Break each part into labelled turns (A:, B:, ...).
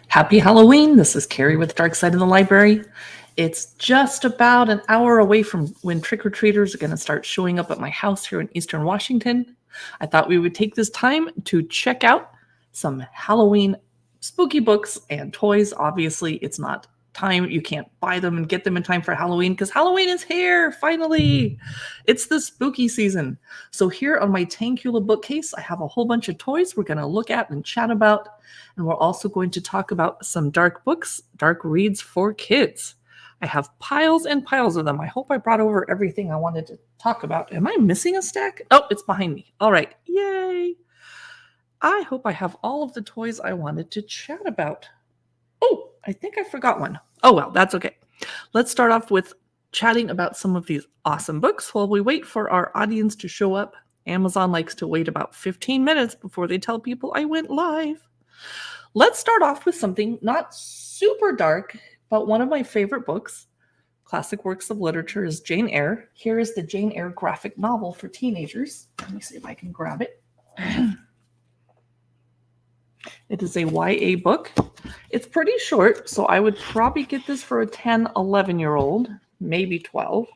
A: Happy Halloween. This is Carrie with Dark Side of the Library. It's just about an hour away from when trick-or-treaters are going to start showing up at my house here in Eastern Washington. I thought we would take this time to check out some Halloween spooky books and toys. Obviously, it's not time. You can't buy them and get them in time for Halloween because Halloween is here, finally. It's the spooky season. So here on my Tankula bookcase, I have a whole bunch of toys we're going to look at and chat about. And we're also going to talk about some dark books, dark reads for kids. I have piles and piles of them. I hope I brought over everything I wanted to talk about. Am I missing a stack? Oh, it's behind me. All right. Yay. I hope I have all of the toys I wanted to chat about. Oh, I think I forgot one. Oh, well, that's okay. Let's start off with chatting about some of these awesome books while we wait for our audience to show up. Amazon likes to wait about 15 minutes before they tell people I went live. Let's start off with something not super dark, but one of my favorite books, classic works of literature, is Jane Eyre. Here is the Jane Eyre graphic novel for teenagers. Let me see if I can grab it. It is a YA book. It's pretty short, so I would probably get this for a 10, 11-year-old, maybe 12.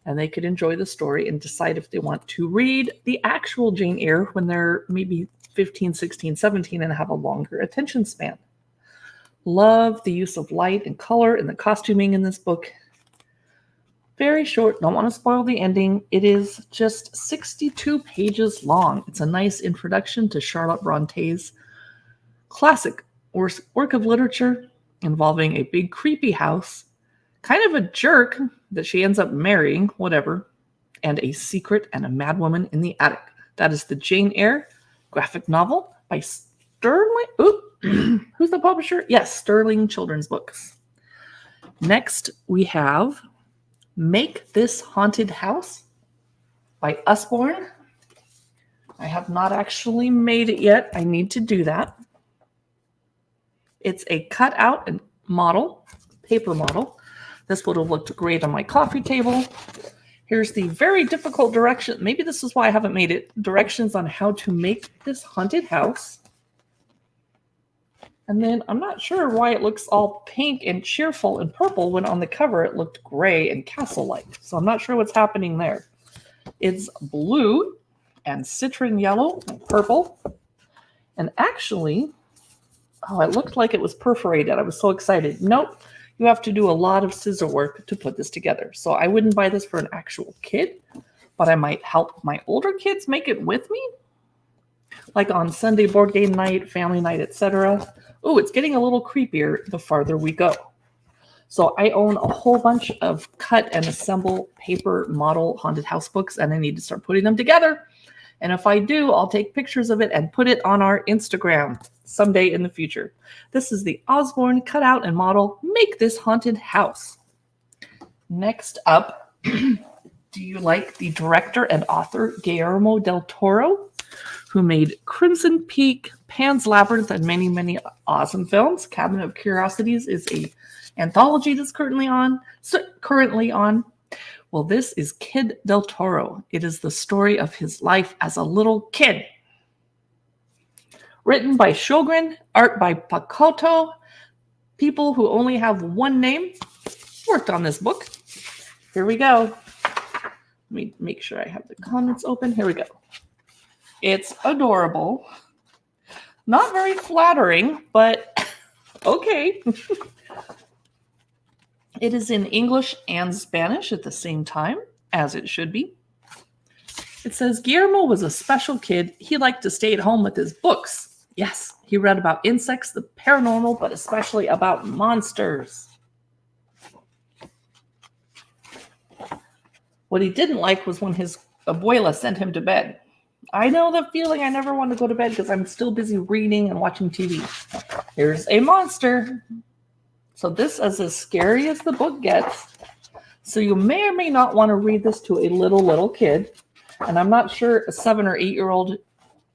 A: And they could enjoy the story and decide if they want to read the actual Jane Eyre when they're maybe 15, 16, 17 and have a longer attention span. Love the use of light and color and the costuming in this book. Very short. Don't want to spoil the ending. It is just 62 pages long. It's a nice introduction to Charlotte Bronte's classic work of literature involving a big creepy house, kind of a jerk that she ends up marrying, whatever, and a secret and a madwoman in the attic. That is the Jane Eyre graphic novel by Sterling. Who's the publisher? Yes, Sterling Children's Books. Next, we have Make This Haunted House by Usborne. I have not actually made it yet. I need to do that. It's a cutout and model, paper model. This would have looked great on my coffee table. Here's the very difficult direction. Maybe this is why I haven't made it. Directions on how to make this haunted house. And then I'm not sure why it looks all pink and cheerful and purple when on the cover it looked gray and castle-like. So I'm not sure what's happening there. It's blue and citron yellow and purple. And actually, it looked like it was perforated. I was so excited. Nope. You have to do a lot of scissor work to put this together. So I wouldn't buy this for an actual kid, but I might help my older kids make it with me. Like on Sunday board game night, family night, etc. Oh, it's getting a little creepier the farther we go. So I own a whole bunch of cut and assemble paper model haunted house books, and I need to start putting them together. And if I do, I'll take pictures of it and put it on our Instagram someday in the future. This is the Usborne cutout and model Make This Haunted House. Next up, do you like the director and author Guillermo del Toro, who made Crimson Peak, Pan's Labyrinth, and many, many awesome films? Cabinet of Curiosities is a anthology that's currently on. Well, this is Kid del Toro. It is the story of his life as a little kid. Written by Sjogren, art by Pakoto. People who only have one name worked on this book. Here we go. Let me make sure I have the comments open. Here we go. It's adorable. Not very flattering, but okay. It is in English and Spanish at the same time, as it should be. It says, Guillermo was a special kid. He liked to stay at home with his books. Yes, he read about insects, the paranormal, but especially about monsters. What he didn't like was when his abuela sent him to bed. I know the feeling. I never want to go to bed because I'm still busy reading and watching TV. Here's a monster. So this is as scary as the book gets. So you may or may not want to read this to a little kid. And I'm not sure a 7 or 8-year-old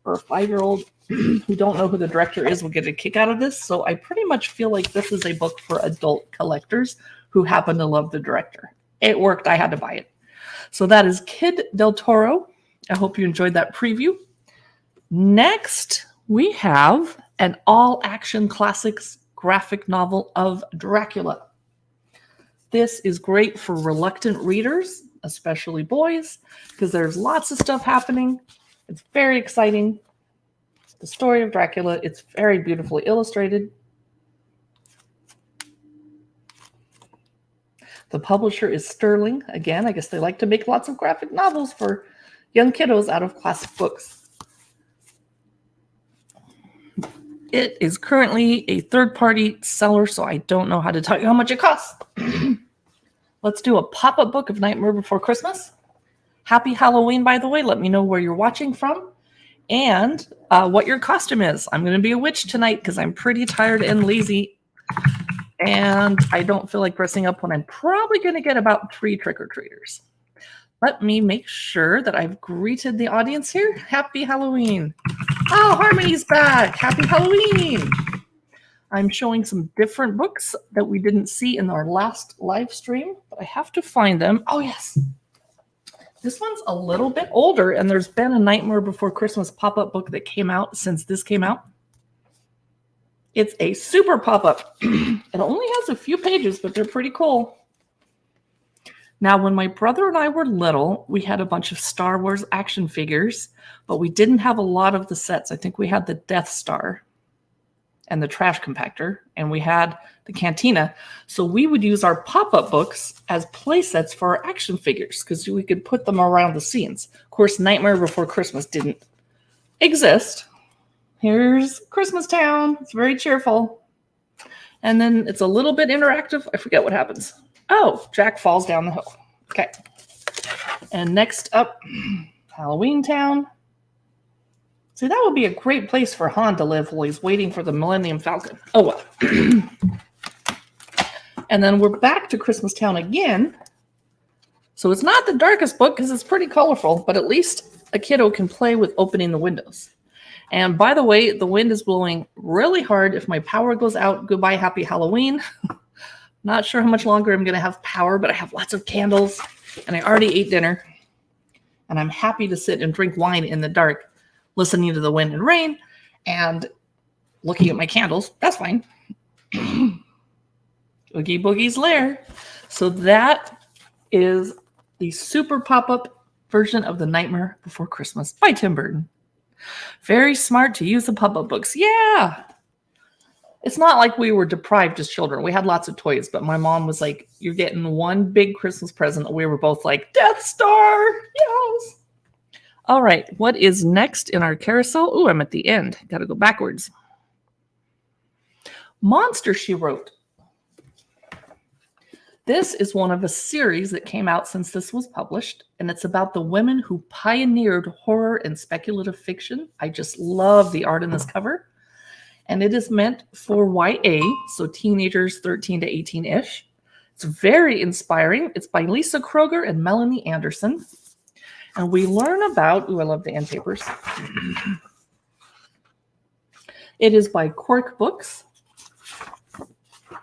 A: or a 5-year-old who don't know who the director is will get a kick out of this. So I pretty much feel like this is a book for adult collectors who happen to love the director. It worked. I had to buy it. So that is Kid del Toro. I hope you enjoyed that preview. Next, we have an all-action classics graphic novel of Dracula. This is great for reluctant readers, especially boys, because there's lots of stuff happening. It's very exciting. The story of Dracula, it's very beautifully illustrated. The publisher is Sterling. Again, I guess they like to make lots of graphic novels for young kiddos out of classic books. It is currently a third-party seller, so I don't know how to tell you how much it costs. Let's do a pop-up book of Nightmare Before Christmas. Happy Halloween, by the way. Let me know where you're watching from and what your costume is. I'm going to be a witch tonight because I'm pretty tired and lazy, and I don't feel like dressing up when I'm probably going to get about 3 trick-or-treaters. Let me make sure that I've greeted the audience here. Happy Halloween. Oh, Harmony's back. Happy Halloween. I'm showing some different books that we didn't see in our last live stream, but I have to find them. Oh, yes. This one's a little bit older, and there's been a Nightmare Before Christmas pop-up book that came out since this came out. It's a super pop-up. It only has a few pages, but they're pretty cool. Now, when my brother and I were little, we had a bunch of Star Wars action figures, but we didn't have a lot of the sets. I think we had the Death Star and the trash compactor, and we had the cantina. So we would use our pop-up books as play sets for our action figures because we could put them around the scenes. Of course, Nightmare Before Christmas didn't exist. Here's Christmas Town. It's very cheerful. And then it's a little bit interactive. I forget what happens. Oh, Jack falls down the hill. Okay. And next up, Halloween Town. See, that would be a great place for Han to live while he's waiting for the Millennium Falcon. Oh, well. And then we're back to Christmas Town again. So it's not the darkest book because it's pretty colorful, but at least a kiddo can play with opening the windows. And by the way, the wind is blowing really hard. If my power goes out, goodbye, happy Halloween. Not sure how much longer I'm going to have power, but I have lots of candles, and I already ate dinner. And I'm happy to sit and drink wine in the dark, listening to the wind and rain, and looking at my candles. That's fine. Oogie Boogie's Lair. So that is the super pop-up version of The Nightmare Before Christmas by Tim Burton. Very smart to use the pop-up books. Yeah. It's not like we were deprived as children. We had lots of toys, but my mom was like, you're getting one big Christmas present. We were both like, Death Star. Yes. All right. What is next in our carousel? Oh, I'm at the end. Got to go backwards. Monster, She Wrote. This is one of a series that came out since this was published, and it's about the women who pioneered horror and speculative fiction. I just love the art in this cover. And it is meant for YA, so teenagers 13 to 18-ish. It's very inspiring. It's by Lisa Kroger and Melanie Anderson. And we learn about, I love the end papers. It is by Quirk Books.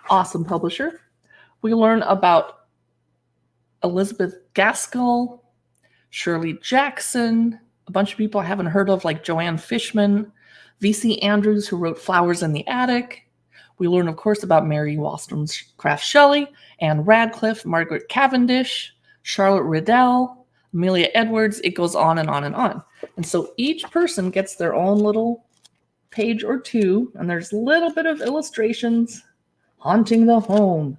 A: Awesome publisher. We learn about Elizabeth Gaskell, Shirley Jackson, a bunch of people I haven't heard of like Joanne Fishman, V.C. Andrews, who wrote Flowers in the Attic. We learn, of course, about Mary Wollstonecraft Shelley, Anne Radcliffe, Margaret Cavendish, Charlotte Riddell, Amelia Edwards. It goes on and on and on. And so each person gets their own little page or two, and there's a little bit of illustrations haunting the home.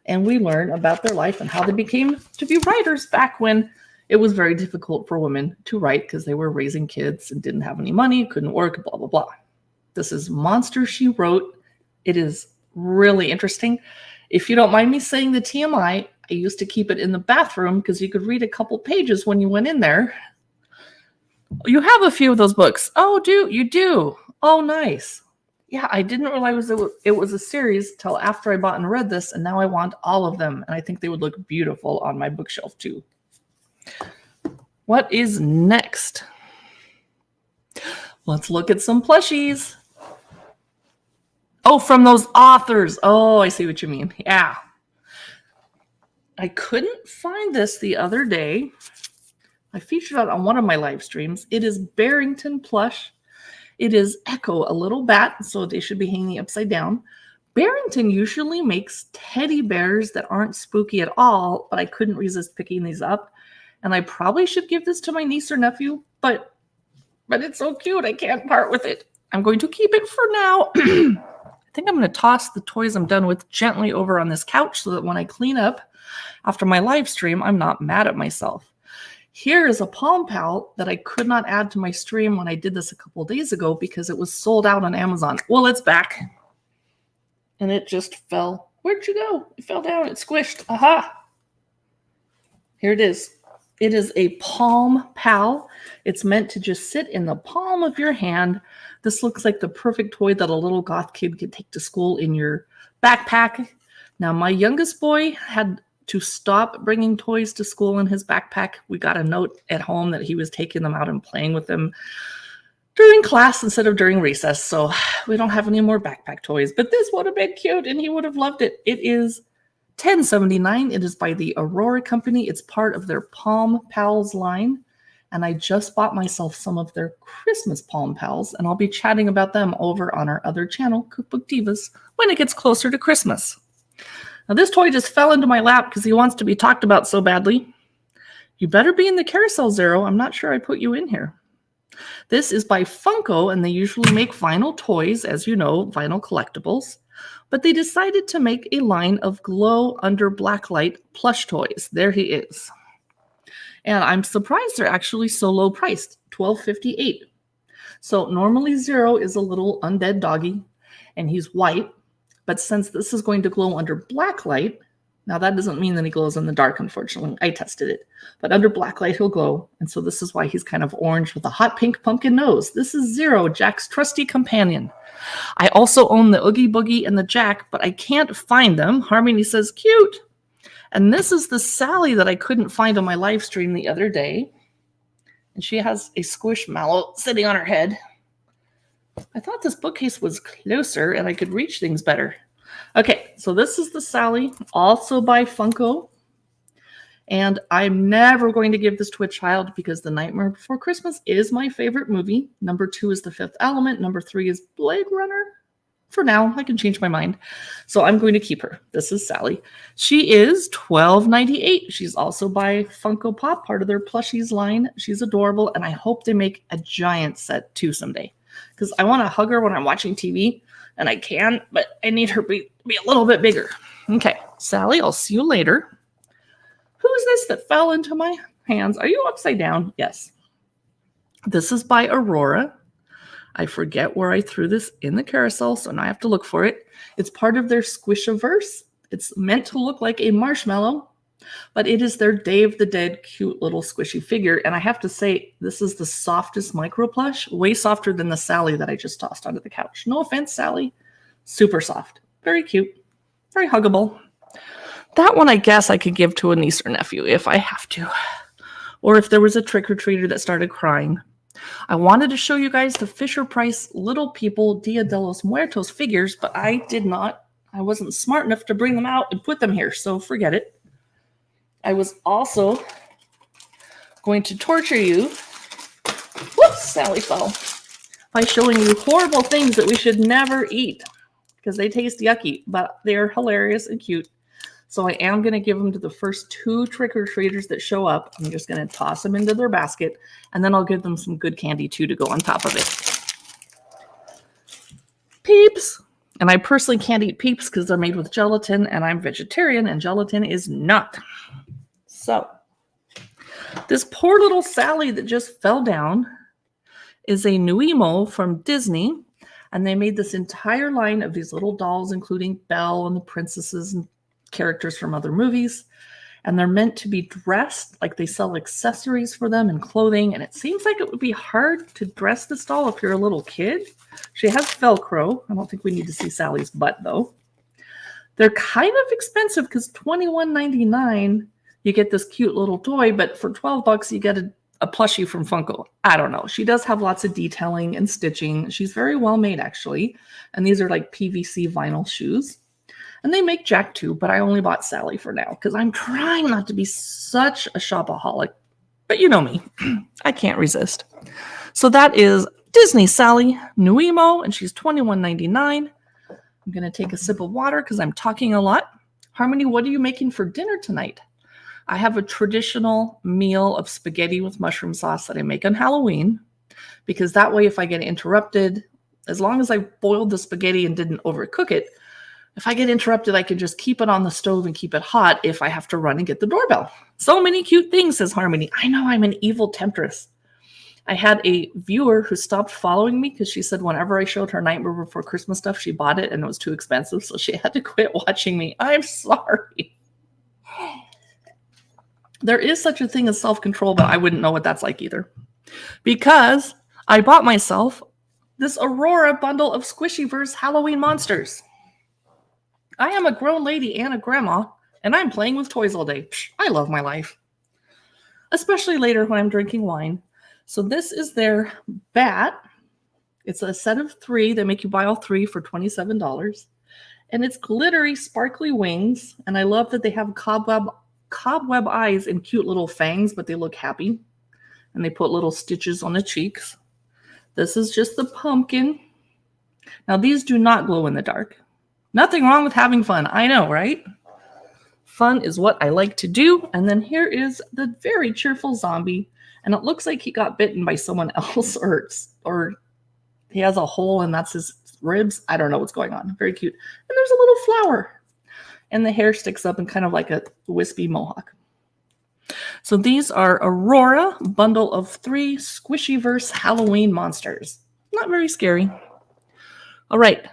A: And we learn about their life and how they became to be writers back when it was very difficult for women to write because they were raising kids and didn't have any money, couldn't work, blah, blah, blah. This is Monster, She Wrote. It is really interesting. If you don't mind me saying the TMI, I used to keep it in the bathroom because you could read a couple pages when you went in there. You have a few of those books. Oh, you do? Oh, nice. Yeah, I didn't realize it was a series till after I bought and read this, and now I want all of them, and I think they would look beautiful on my bookshelf too. What is next? Let's look at some plushies. Oh, from those authors. Oh, I see what you mean. Yeah. I couldn't find this the other day. I featured it on one of my live streams. It is Barrington Plush. It is Echo, a little bat, so they should be hanging upside down. Barrington usually makes teddy bears that aren't spooky at all, but I couldn't resist picking these up. And I probably should give this to my niece or nephew, but it's so cute. I can't part with it. I'm going to keep it for now. I think I'm going to toss the toys I'm done with gently over on this couch so that when I clean up after my live stream, I'm not mad at myself. Here is a Palm Pal that I could not add to my stream when I did this a couple days ago because it was sold out on Amazon. Well, it's back. And it just fell. Where'd you go? It fell down. It squished. Aha. Here it is. It is a Palm Pal. It's meant to just sit in the palm of your hand. This looks like the perfect toy that a little goth kid could take to school in your backpack. Now, my youngest boy had to stop bringing toys to school in his backpack. We got a note at home that he was taking them out and playing with them during class instead of during recess. So we don't have any more backpack toys. But this would have been cute, and he would have loved it. It is $10.79. It is by the Aurora Company. It's part of their Palm Pals line. And I just bought myself some of their Christmas Palm Pals, and I'll be chatting about them over on our other channel, Cookbook Divas, when it gets closer to Christmas. Now, this toy just fell into my lap because he wants to be talked about so badly. You better be in the carousel, Zero. I'm not sure I put you in here. This is by Funko, and they usually make vinyl toys, as you know, vinyl collectibles. But they decided to make a line of glow under blacklight plush toys. There he is. And I'm surprised they're actually so low priced, $12.58. So normally Zero is a little undead doggy, and he's white. But since this is going to glow under black light, now that doesn't mean that he glows in the dark, unfortunately. I tested it. But under black light, he'll glow. And so this is why he's kind of orange with a hot pink pumpkin nose. This is Zero, Jack's trusty companion. I also own the Oogie Boogie and the Jack, but I can't find them. Harmony says, cute. And this is the Sally that I couldn't find on my live stream the other day. And she has a Squishmallow sitting on her head. I thought this bookcase was closer and I could reach things better. Okay, so this is the Sally, also by Funko. And I'm never going to give this to a child because The Nightmare Before Christmas is my favorite movie. Number 2 is The Fifth Element. Number 3 is Blade Runner. For now, I can change my mind. So I'm going to keep her. This is Sally. She is $12.98. She's also by Funko Pop, part of their Plushies line. She's adorable, and I hope they make a giant set too someday. Because I want to hug her when I'm watching TV, and I can, but I need her to be a little bit bigger. Okay, Sally, I'll see you later. Who's this that fell into my hands? Are you upside down? Yes. This is by Aurora. I forget where I threw this in the carousel, so now I have to look for it. It's part of their Squishiverse. It's meant to look like a marshmallow, but it is their Day of the Dead cute little squishy figure. And I have to say, this is the softest micro plush, way softer than the Sally that I just tossed onto the couch. No offense, Sally. Super soft. Very cute. Very huggable. That one, I guess I could give to a niece or nephew if I have to. Or if there was a trick-or-treater that started crying. I wanted to show you guys the Fisher-Price Little People Dia de los Muertos figures, but I did not. I wasn't smart enough to bring them out and put them here, so forget it. I was also going to torture you, whoops, Sally fell, by showing you horrible things that we should never eat because they taste yucky, but they're hilarious and cute. So I am going to give them to the first 2 trick-or-treaters that show up. I'm just going to toss them into their basket, and then I'll give them some good candy, too, to go on top of it. Peeps! And I personally can't eat Peeps because they're made with gelatin, and I'm vegetarian, and gelatin is not. So, this poor little Sally that just fell down is a Nuimo from Disney, and they made this entire line of these little dolls, including Belle and the princesses and characters from other movies, and they're meant to be dressed. Like they sell accessories for them and clothing, and it seems like it would be hard to dress this doll if you're a little kid. She has Velcro. I don't think we need to see Sally's butt though. They're kind of expensive because $21.99 you get this cute little toy, but for $12 you get a plushie from Funko. I don't know. She does have lots of detailing and stitching. She's very well made actually, and these are like PVC vinyl shoes. And they make Jack too, but I only bought Sally for now because I'm trying not to be such a shopaholic. But you know me, I can't resist. So that is Disney Sally Nuimo, and she's $21.99. I'm going to take a sip of water because I'm talking a lot. Harmony, what are you making for dinner tonight? I have a traditional meal of spaghetti with mushroom sauce that I make on Halloween, because that way if I get interrupted, as long as I boiled the spaghetti and didn't overcook it, if I get interrupted, I can just keep it on the stove and keep it hot if I have to run and get the doorbell. So many cute things, says Harmony. I know, I'm an evil temptress. I had a viewer who stopped following me because she said whenever I showed her Nightmare Before Christmas stuff, she bought it and it was too expensive, so she had to quit watching me. I'm sorry. There is such a thing as self-control, but I wouldn't know what that's like either. Because I bought myself this Aurora bundle of Squishyverse Halloween monsters. I am a grown lady and a grandma, and I'm playing with toys all day. I love my life. Especially later when I'm drinking wine. So this is their bat. It's a set of 3. They make you buy all 3 for $27. And it's glittery, sparkly wings. And I love that they have cobweb eyes and cute little fangs, but they look happy. And they put little stitches on the cheeks. This is just the pumpkin. Now these do not glow in the dark. Nothing wrong with having fun. I know, right? Fun is what I like to do. And then here is the very cheerful zombie. And it looks like he got bitten by someone else, or he has a hole and that's his ribs. I don't know what's going on. Very cute. And there's a little flower. And the hair sticks up in kind of like a wispy mohawk. So these are Aurora, bundle of 3 Squishyverse Halloween monsters. Not very scary. All right.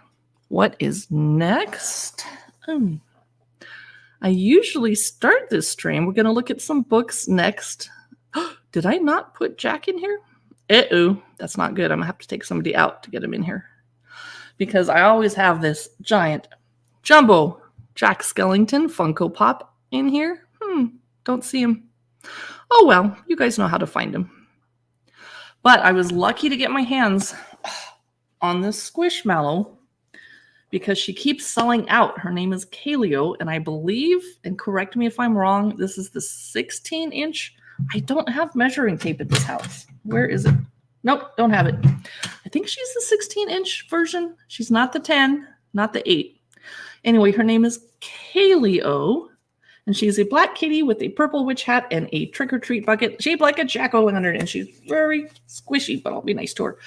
A: What is next? I usually start this stream. We're going to look at some books next. Did I not put Jack in here? Uh-oh, that's not good. I'm going to have to take somebody out to get him in here. Because I always have this giant jumbo Jack Skellington Funko Pop in here. Don't see him. Oh well, you guys know how to find him. But I was lucky to get my hands on this Squishmallow because she keeps selling out. Her name is Kaleo, and I believe, and correct me if I'm wrong, this is the 16-inch. I don't have measuring tape at this house. Where is it? Nope, don't have it. I think she's the 16-inch version. She's not the 10, not the 8. Anyway, her name is Kaleo, and she's a black kitty with a purple witch hat and a trick-or-treat bucket shaped like a jack-o'-lantern, and she's very squishy, but I'll be nice to her.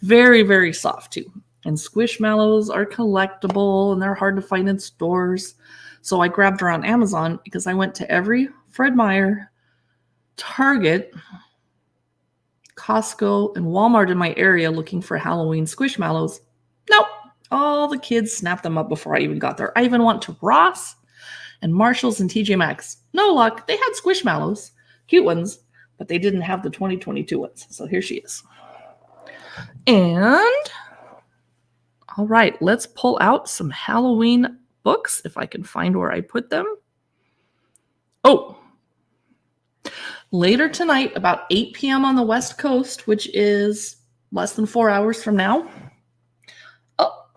A: Very, very soft, too. And Squishmallows are collectible, and they're hard to find in stores. So I grabbed her on Amazon because I went to every Fred Meyer, Target, Costco, and Walmart in my area looking for Halloween Squishmallows. Nope. All the kids snapped them up before I even got there. I even went to Ross and Marshall's and TJ Maxx. No luck. They had Squishmallows, cute ones, but they didn't have the 2022 ones. So here she is. And all right, let's pull out some Halloween books if I can find where I put them. Oh, later tonight, about 8 p.m. on the West Coast, which is less than 4 hours from now,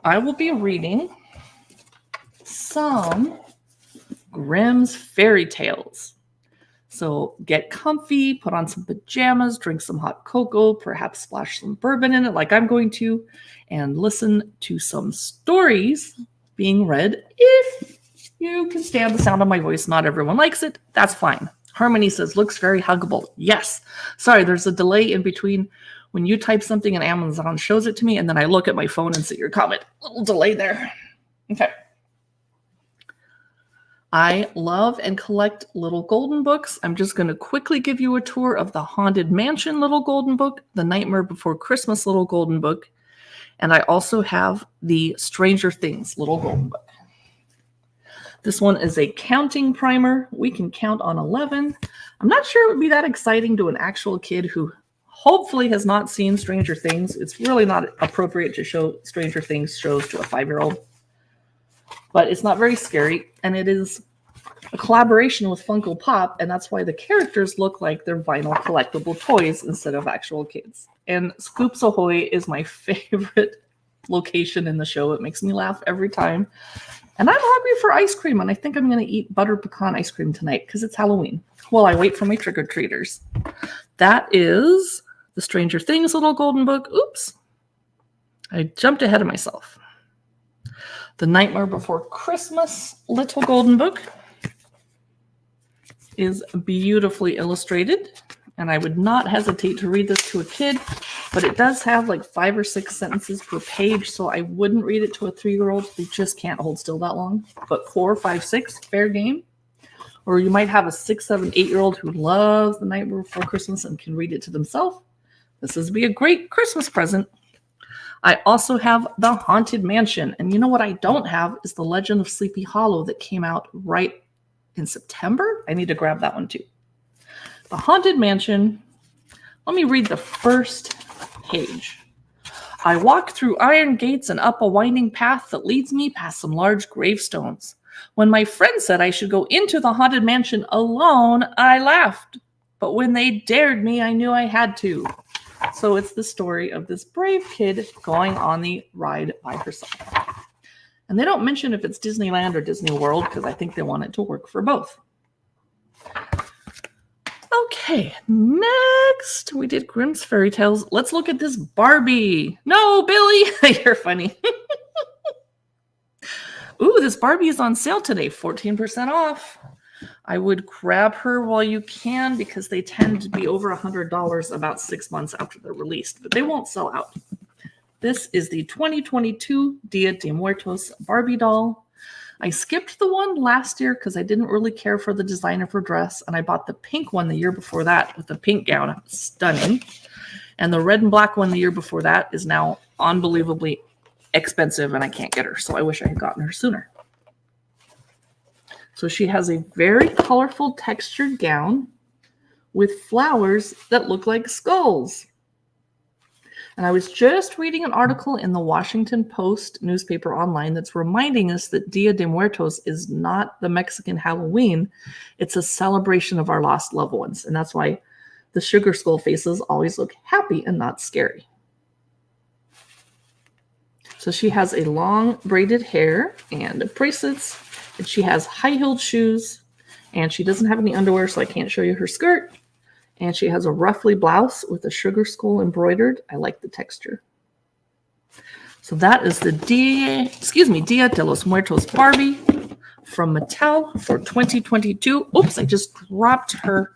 A: I will be reading some Grimm's fairy tales. So get comfy, put on some pajamas, drink some hot cocoa, perhaps splash some bourbon in it like I'm going to, and listen to some stories being read. If you can stand the sound of my voice, not everyone likes it, that's fine. Harmony says, looks very huggable. Yes. Sorry, there's a delay in between when you type something and Amazon shows it to me, and then I look at my phone and see your comment. Little delay there. Okay. I love and collect little golden books. I'm just going to quickly give you a tour of the Haunted Mansion little golden book, the Nightmare Before Christmas little golden book, and I also have the Stranger Things little golden book. This one is a counting primer. We can count on 11. I'm not sure it would be that exciting to an actual kid who hopefully has not seen Stranger Things. It's really not appropriate to show Stranger Things shows to a 5-year-old. But it's not very scary, and it is a collaboration with Funko Pop, and that's why the characters look like they're vinyl collectible toys instead of actual kids. And Scoops Ahoy is my favorite location in the show. It makes me laugh every time. And I'm hungry for ice cream, and I think I'm going to eat butter pecan ice cream tonight because it's Halloween while I wait for my trick-or-treaters. That is the Stranger Things little golden book. Oops, I jumped ahead of myself. The Nightmare Before Christmas Little Golden Book is beautifully illustrated, and I would not hesitate to read this to a kid, but it does have like 5 or 6 sentences per page, so I wouldn't read it to a 3-year-old. They just can't hold still that long. But 4, 5, 6, fair game. Or you might have a 6, 7, 8-year-old who loves The Nightmare Before Christmas and can read it to themselves. This would be a great Christmas present. I also have The Haunted Mansion. And you know what I don't have is The Legend of Sleepy Hollow that came out right in September. I need to grab that one too. The Haunted Mansion. Let me read the first page. I walk through iron gates and up a winding path that leads me past some large gravestones. When my friend said I should go into the haunted mansion alone, I laughed. But when they dared me, I knew I had to. So it's the story of this brave kid going on the ride by herself. And they don't mention if it's Disneyland or Disney World because I think they want it to work for both. Okay, next we did Grimm's Fairy Tales. Let's look at this Barbie. No, Billy, you're funny. Ooh, this Barbie is on sale today, 14% off. I would grab her while you can because they tend to be over $100 about 6 months after they're released, but they won't sell out. This is the 2022 Dia de Muertos Barbie doll. I skipped the one last year because I didn't really care for the design of her dress, and I bought the pink one the year before that with the pink gown. Stunning. And the red and black one the year before that is now unbelievably expensive, and I can't get her, so I wish I had gotten her sooner. So she has a very colorful textured gown with flowers that look like skulls. And I was just reading an article in the Washington Post newspaper online that's reminding us that Dia de Muertos is not the Mexican Halloween. It's a celebration of our lost loved ones. And that's why the sugar skull faces always look happy and not scary. So she has a long braided hair and bracelets, and she has high-heeled shoes, and she doesn't have any underwear, so I can't show you her skirt. And she has a ruffly blouse with a sugar skull embroidered. I like the texture. So that is the Dia de los Muertos Barbie from Mattel for 2022. Oops, I just dropped her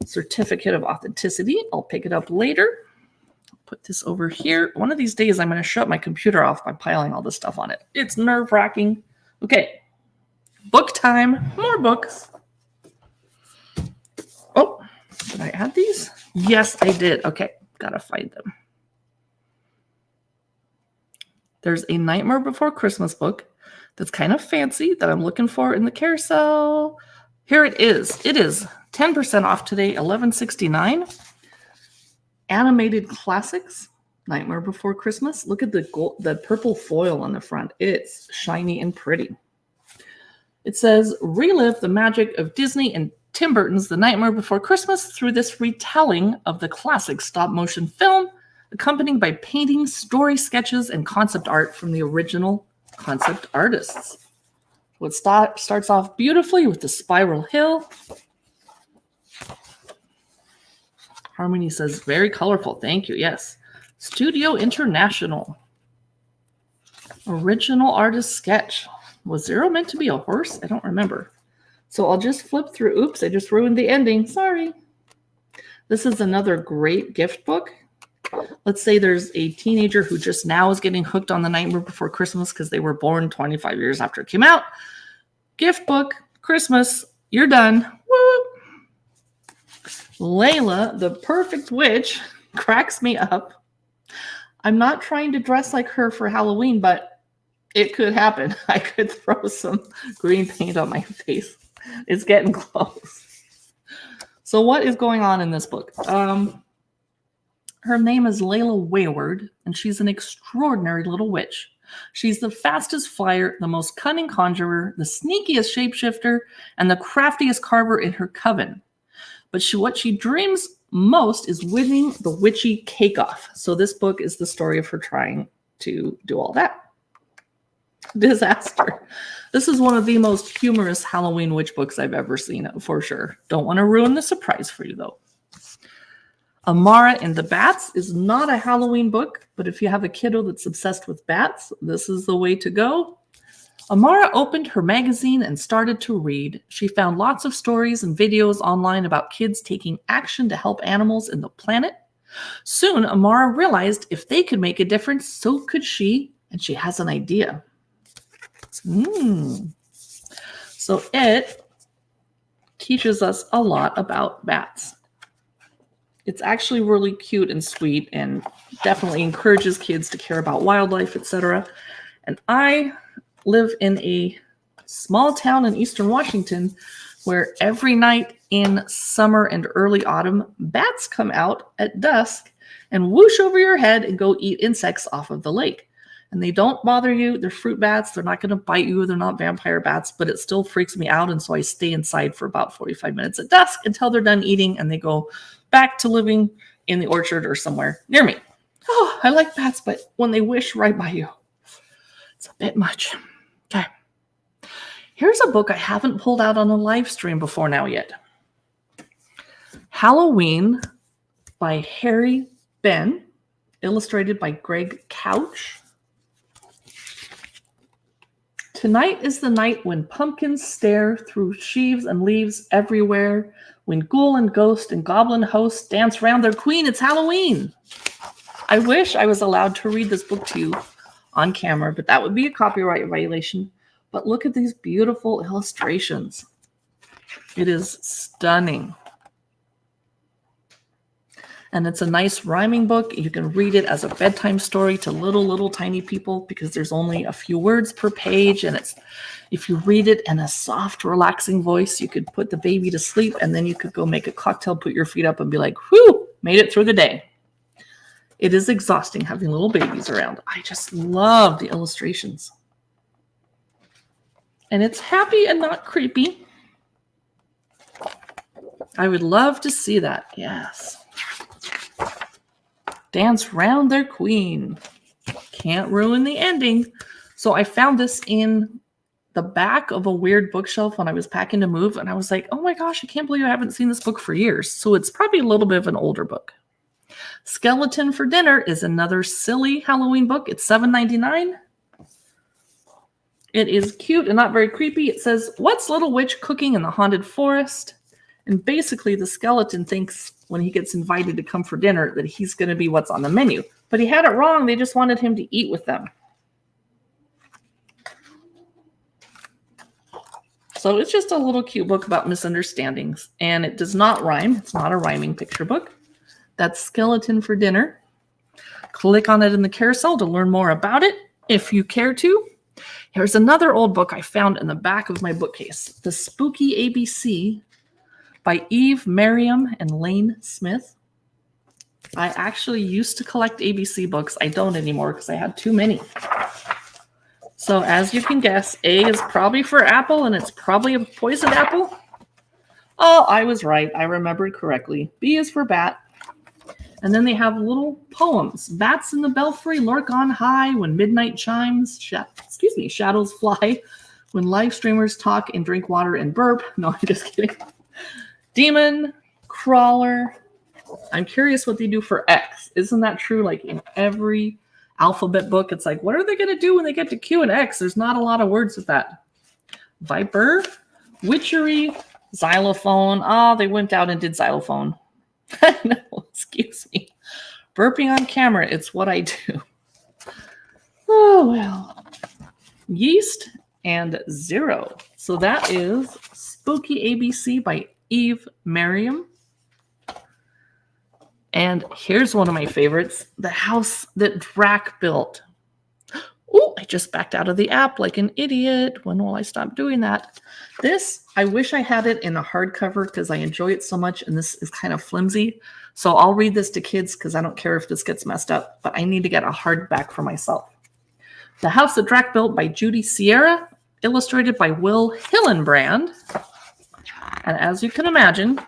A: certificate of authenticity. I'll pick it up later. Put this over here. One of these days, I'm going to shut my computer off by piling all this stuff on it. It's nerve-wracking. Okay, book time. More books. Oh, did I add these? Yes, I did. Okay, gotta find them. There's a Nightmare Before Christmas book that's kind of fancy that I'm looking for in the carousel. Here it is. It is 10% off today, $11.69. Animated Classics, Nightmare Before Christmas. Look at the purple foil on the front. It's shiny and pretty. It says, relive the magic of Disney and Tim Burton's The Nightmare Before Christmas through this retelling of the classic stop-motion film, accompanied by paintings, story sketches, and concept art from the original concept artists. It starts off beautifully with the spiral hill. Harmony says, very colorful. Thank you. Yes. Studio International. Original artist sketch. Was Zero meant to be a horse? I don't remember. So I'll just flip through. Oops, I just ruined the ending. Sorry. This is another great gift book. Let's say there's a teenager who just now is getting hooked on The Nightmare Before Christmas because they were born 25 years after it came out. Gift book, Christmas, you're done. Woo! Layla, the perfect witch, cracks me up. I'm not trying to dress like her for Halloween, but it could happen. I could throw some green paint on my face. It's getting close. So what is going on in this book? Her name is Layla Wayward, and she's an extraordinary little witch. She's the fastest flyer, the most cunning conjurer, the sneakiest shapeshifter, and the craftiest carver in her coven. But what she dreams most is winning the witchy cake-off. So this book is the story of her trying to do all that. Disaster. This is one of the most humorous Halloween witch books I've ever seen, for sure. Don't want to ruin the surprise for you, though. Amara and the Bats is not a Halloween book, but if you have a kiddo that's obsessed with bats, this is the way to go. Amara opened her magazine and started to read. She found lots of stories and videos online about kids taking action to help animals in the planet. Soon, Amara realized if they could make a difference, so could she, and she has an idea. So it teaches us a lot about bats. It's actually really cute and sweet and definitely encourages kids to care about wildlife, etc. And I live in a small town in eastern Washington where every night in summer and early autumn, bats come out at dusk and whoosh over your head and go eat insects off of the lake. And they don't bother you. They're fruit bats. They're not going to bite you. They're not vampire bats, but it still freaks me out. And so I stay inside for about 45 minutes at dusk until they're done eating and they go back to living in the orchard or somewhere near me. Oh, I like bats, but when they wish right by you, it's a bit much. Okay. Here's a book I haven't pulled out on a live stream before now yet. Halloween by Harry Ben, illustrated by Greg Couch. Tonight is the night when pumpkins stare through sheaves and leaves everywhere. When ghoul and ghost and goblin hosts dance round their queen, it's Halloween. I wish I was allowed to read this book to you on camera, but that would be a copyright violation. But look at these beautiful illustrations. It is stunning. And it's a nice rhyming book. You can read it as a bedtime story to little tiny people because there's only a few words per page. And it's, if you read it in a soft, relaxing voice, you could put the baby to sleep and then you could go make a cocktail, put your feet up and be like, whew, made it through the day. It is exhausting having little babies around. I just love the illustrations. And it's happy and not creepy. I would love to see that. Yes. Dance round their queen. Can't ruin the ending. So I found this in the back of a weird bookshelf when I was packing to move. And I was like, oh my gosh, I can't believe I haven't seen this book for years. So it's probably a little bit of an older book. Skeleton for Dinner is another silly Halloween book. It's $7.99. It is cute and not very creepy. It says, what's Little Witch cooking in the haunted forest? And basically the skeleton thinks when he gets invited to come for dinner that he's going to be what's on the menu. But he had it wrong. They just wanted him to eat with them. So it's just a little cute book about misunderstandings. And it does not rhyme. It's not a rhyming picture book. That's Skeleton for Dinner. Click on it in the carousel to learn more about it if you care to. Here's another old book I found in the back of my bookcase. The Spooky ABC by Eve Merriam and Lane Smith. I actually used to collect ABC books. I don't anymore because I had too many. So as you can guess, A is probably for apple and it's probably a poisoned apple. Oh, I was right. I remembered correctly. B is for bat. And then they have little poems. Bats in the belfry lurk on high when midnight chimes. Shadows fly when live streamers talk and drink water and burp. No, I'm just kidding. Demon, crawler. I'm curious what they do for X. Isn't that true? Like in every alphabet book, it's like, what are they going to do when they get to Q and X? There's not a lot of words with that. Viper, witchery, xylophone. Oh, they went out and did xylophone. No, excuse me. Burping on camera, it's what I do. Oh, well. Yeast and Zero. So that is Spooky ABC by Eve Merriam. And here's one of my favorites, The House That Drac Built. Oh, I just backed out of the app like an idiot. When will I stop doing that? This, I wish I had it in a hardcover because I enjoy it so much, and this is kind of flimsy. So I'll read this to kids because I don't care if this gets messed up, but I need to get a hardback for myself. The House That Drac Built by Judy Sierra, illustrated by Will Hillenbrand. And as you can imagine,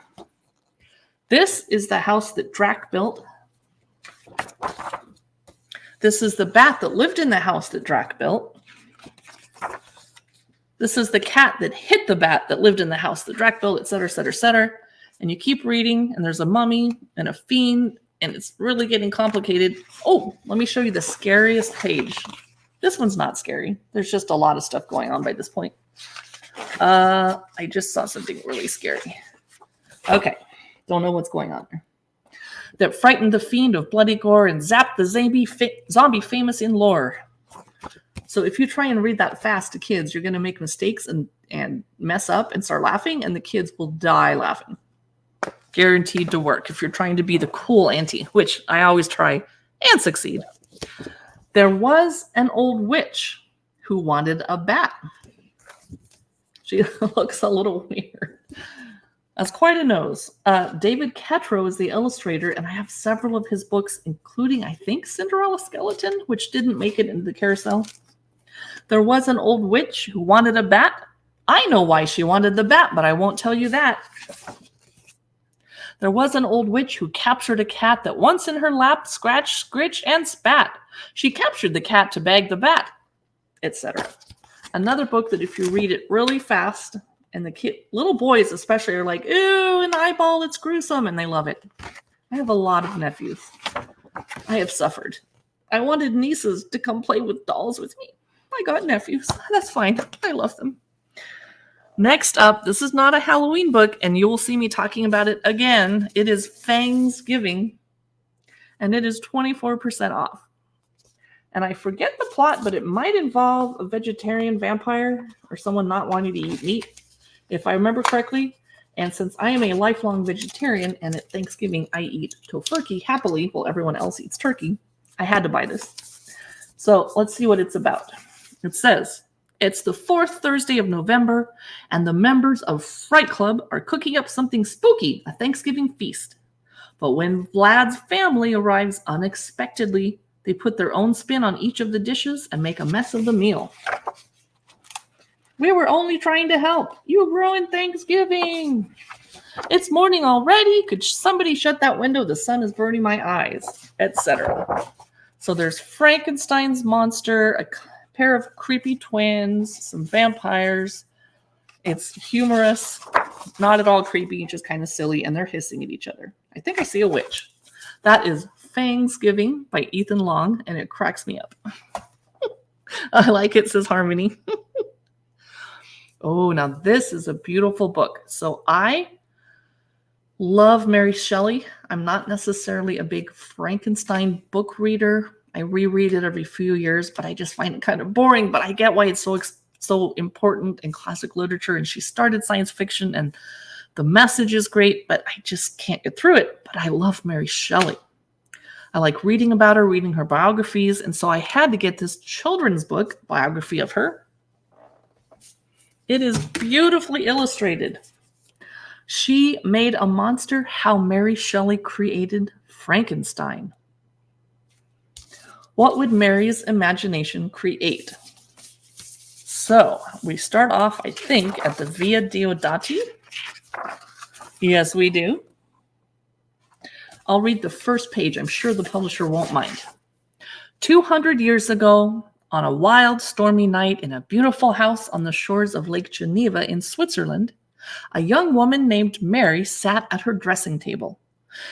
A: this is the house that Drac built. This is the bat that lived in the house that Drac built. This is the cat that hit the bat that lived in the house that Drac built, etc., etc., etc. And you keep reading, and there's a mummy and a fiend, and it's really getting complicated. Oh, let me show you the scariest page. This one's not scary. There's just a lot of stuff going on by this point. I just saw something really scary. Okay, don't know what's going on there. That frightened the fiend of bloody gore and zapped the zombie famous in lore. So if you try and read that fast to kids, you're going to make mistakes and mess up and start laughing, and the kids will die laughing. Guaranteed to work if you're trying to be the cool auntie, which I always try and succeed. There was an old witch who wanted a bat. She looks a little weird. That's quite a nose. David Ketrow is the illustrator, and I have several of his books, including, I think, Cinderella Skeleton, which didn't make it into the carousel. There was an old witch who wanted a bat. I know why she wanted the bat, but I won't tell you that. There was an old witch who captured a cat that once in her lap scratched, scritched, and spat. She captured the cat to bag the bat, etc. Another book that if you read it really fast, and the little boys especially are like, ew, an eyeball, it's gruesome, and they love it. I have a lot of nephews. I have suffered. I wanted nieces to come play with dolls with me. I got nephews. That's fine. I love them. Next up, this is not a Halloween book, and you will see me talking about it again. It is Thanksgiving, and it is 24% off. And I forget the plot, but it might involve a vegetarian vampire or someone not wanting to eat meat, if I remember correctly. And since I am a lifelong vegetarian, and at Thanksgiving I eat tofurkey happily while everyone else eats turkey, I had to buy this. So let's see what it's about. It says, it's the 4th Thursday of November, and the members of Fright Club are cooking up something spooky, a Thanksgiving feast. But when Vlad's family arrives unexpectedly, they put their own spin on each of the dishes and make a mess of the meal. We were only trying to help. You ruined Thanksgiving. It's morning already. Could somebody shut that window? The sun is burning my eyes, etc. So there's Frankenstein's monster, a pair of creepy twins, some vampires. It's humorous, not at all creepy, just kind of silly, and they're hissing at each other. I think I see a witch. That is Thanksgiving by Ethan Long, and it cracks me up. I like it, says Harmony. Oh, now this is a beautiful book. So I love Mary Shelley. I'm not necessarily a big Frankenstein book reader. I reread it every few years, but I just find it kind of boring. But I get why it's so important in classic literature. And she started science fiction, and the message is great, but I just can't get through it. But I love Mary Shelley. I like reading about her, reading her biographies. And so I had to get this children's book, biography of her. It is beautifully illustrated. She made a monster, how Mary Shelley created Frankenstein. What would Mary's imagination create? So we start off, I think, at the Via Diodati. Yes, we do. I'll read the first page. I'm sure the publisher won't mind. 200 years ago, on a wild, stormy night in a beautiful house on the shores of Lake Geneva in Switzerland, a young woman named Mary sat at her dressing table.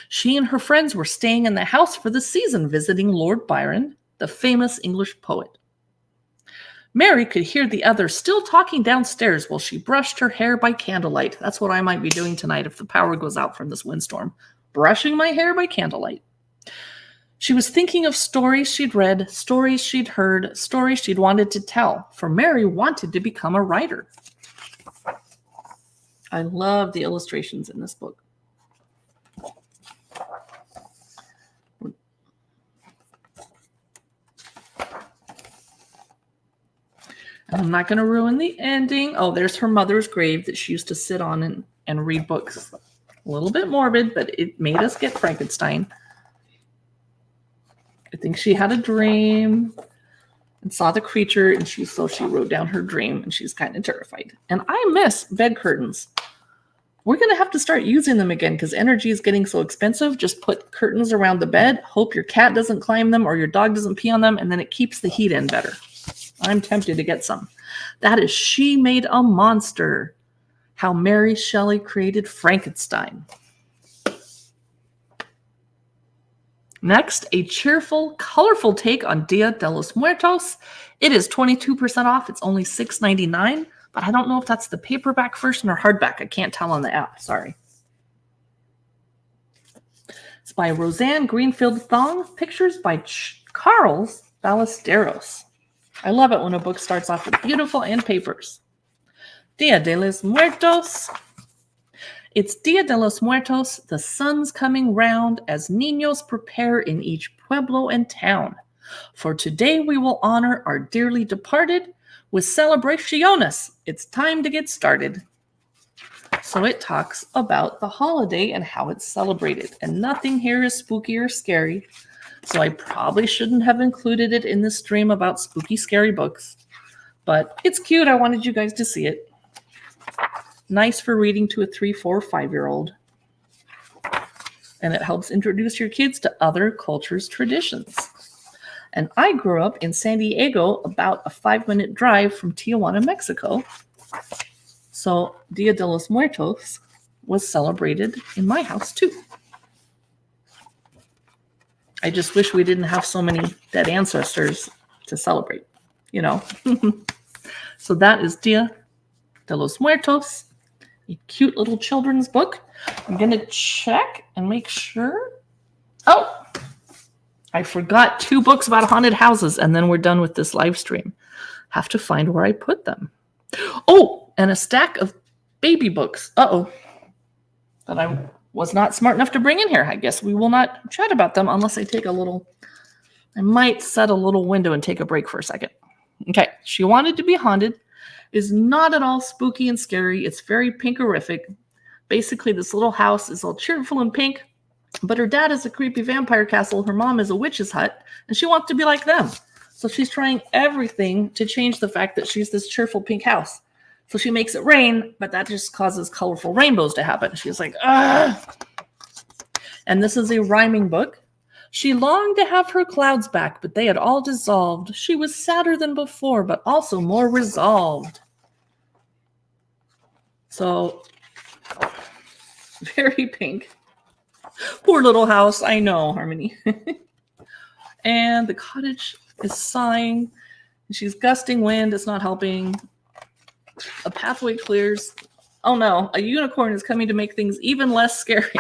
A: She and her friends were staying in the house for the season, visiting Lord Byron, the famous English poet. Mary could hear the others still talking downstairs while she brushed her hair by candlelight. That's what I might be doing tonight if the power goes out from this windstorm. Brushing my hair by candlelight. She was thinking of stories she'd read, stories she'd heard, stories she'd wanted to tell, for Mary wanted to become a writer. I love the illustrations in this book. I'm not going to ruin the ending. Oh, there's her mother's grave that she used to sit on and read books. A little bit morbid, but it made us get Frankenstein. I think she had a dream and saw the creature, and she wrote down her dream, and she's kind of terrified. And I miss bed curtains. We're going to have to start using them again because energy is getting so expensive. Just put curtains around the bed. Hope your cat doesn't climb them or your dog doesn't pee on them, and then it keeps the heat in better. I'm tempted to get some. That is She Made a Monster, How Mary Shelley Created Frankenstein. Next, a cheerful, colorful take on Dia de los Muertos. It is 22% off. It's only $6.99, but I don't know if that's the paperback version or hardback. I can't tell on the app. Sorry. It's by Roseanne Greenfield Thong. Pictures by Carlos Ballesteros. I love it when a book starts off with beautiful end papers. Dia de los Muertos. It's Dia de los Muertos, the sun's coming round as niños prepare in each pueblo and town. For today we will honor our dearly departed with celebraciones. It's time to get started. So it talks about the holiday and how it's celebrated. And nothing here is spooky or scary. So I probably shouldn't have included it in this stream about spooky, scary books. But it's cute. I wanted you guys to see it. Nice for reading to a 3, 4, 5-year-old. And it helps introduce your kids to other cultures' traditions. And I grew up in San Diego, about a 5-minute drive from Tijuana, Mexico. So Dia de los Muertos was celebrated in my house too. I just wish we didn't have so many dead ancestors to celebrate, you know. So that is Dia de los Muertos. A cute little children's book. I'm going to check and make sure. Oh, I forgot 2 books about haunted houses, and then we're done with this live stream. Have to find where I put them. Oh, and a stack of baby books. Uh-oh. That I was not smart enough to bring in here. I guess we will not chat about them unless I take a little. I might set a little window and take a break for a second. Okay, She Wanted to Be Haunted is not at all spooky and scary. It's very pinkerific. Basically, this little house is all cheerful and pink, but her dad is a creepy vampire castle. Her mom is a witch's hut, and she wants to be like them. So she's trying everything to change the fact that she's this cheerful pink house. So she makes it rain, but that just causes colorful rainbows to happen. She's like, ah. And this is a rhyming book. She longed to have her clouds back, but they had all dissolved. She was sadder than before, but also more resolved. So, very pink. Poor little house. I know, Harmony. And the cottage is sighing. She's gusting wind. It's not helping. A pathway clears. Oh no, a unicorn is coming to make things even less scary.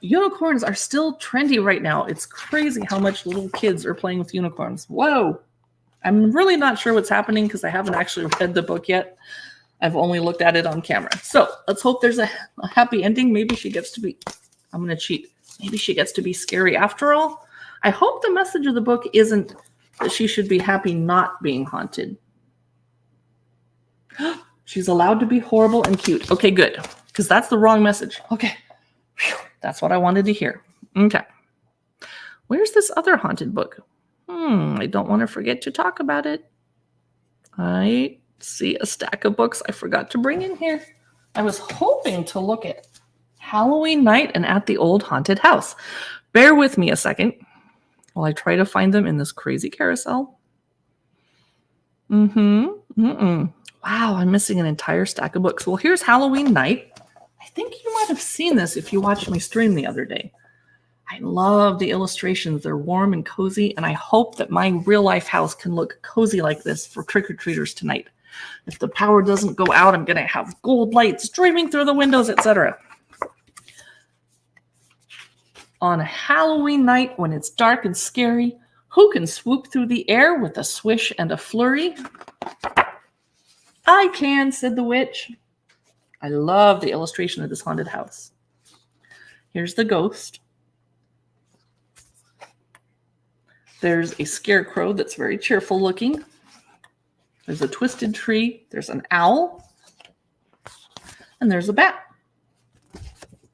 A: Unicorns are still trendy right now. It's crazy how much little kids are playing with unicorns. Whoa. I'm really not sure what's happening because I haven't actually read the book yet. I've only looked at it on camera. So let's hope there's a happy ending. Maybe she gets to be, I'm going to cheat. Maybe she gets to be scary after all. I hope the message of the book isn't that she should be happy not being haunted. She's allowed to be horrible and cute. Okay, good. Because that's the wrong message. Okay. Whew. That's what I wanted to hear. Okay. Where's this other haunted book? I don't want to forget to talk about it. I see a stack of books I forgot to bring in here. I was hoping to look at Halloween Night and At the Old Haunted House. Bear with me a second while I try to find them in this crazy carousel. Wow, I'm missing an entire stack of books. Well, here's Halloween Night. I think you might have seen this if you watched my stream the other day. I love the illustrations. They're warm and cozy, and I hope that my real-life house can look cozy like this for trick-or-treaters tonight. If the power doesn't go out, I'm going to have gold lights streaming through the windows, etc. On a Halloween night when it's dark and scary, who can swoop through the air with a swish and a flurry? I can, said the witch. I love the illustration of this haunted house. Here's the ghost. There's a scarecrow that's very cheerful looking. There's a twisted tree. There's an owl. And there's a bat.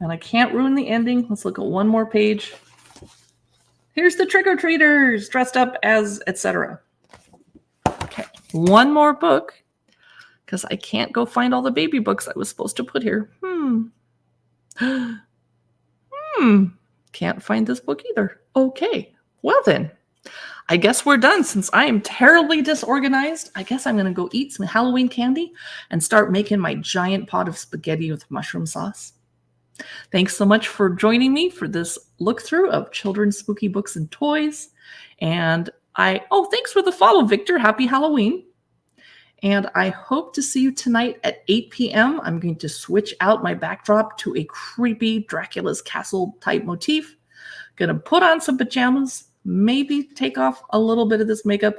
A: And I can't ruin the ending. Let's look at one more page. Here's the trick-or-treaters dressed up as etc. Okay, one more book. Because I can't go find all the baby books I was supposed to put here. Can't find this book either. Okay, well then. I guess we're done. Since I am terribly disorganized, I guess I'm going to go eat some Halloween candy and start making my giant pot of spaghetti with mushroom sauce. Thanks so much for joining me for this look through of children's spooky books and toys. And thanks for the follow, Victor. Happy Halloween. And I hope to see you tonight at 8 p.m. I'm going to switch out my backdrop to a creepy Dracula's castle type motif. Gonna put on some pajamas, maybe take off a little bit of this makeup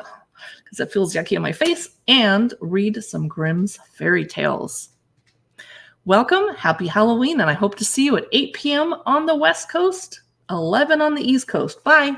A: because it feels yucky on my face, and read some Grimm's fairy tales. Welcome, happy Halloween, and I hope to see you at 8 p.m. on the West Coast, 11 on the East Coast. Bye.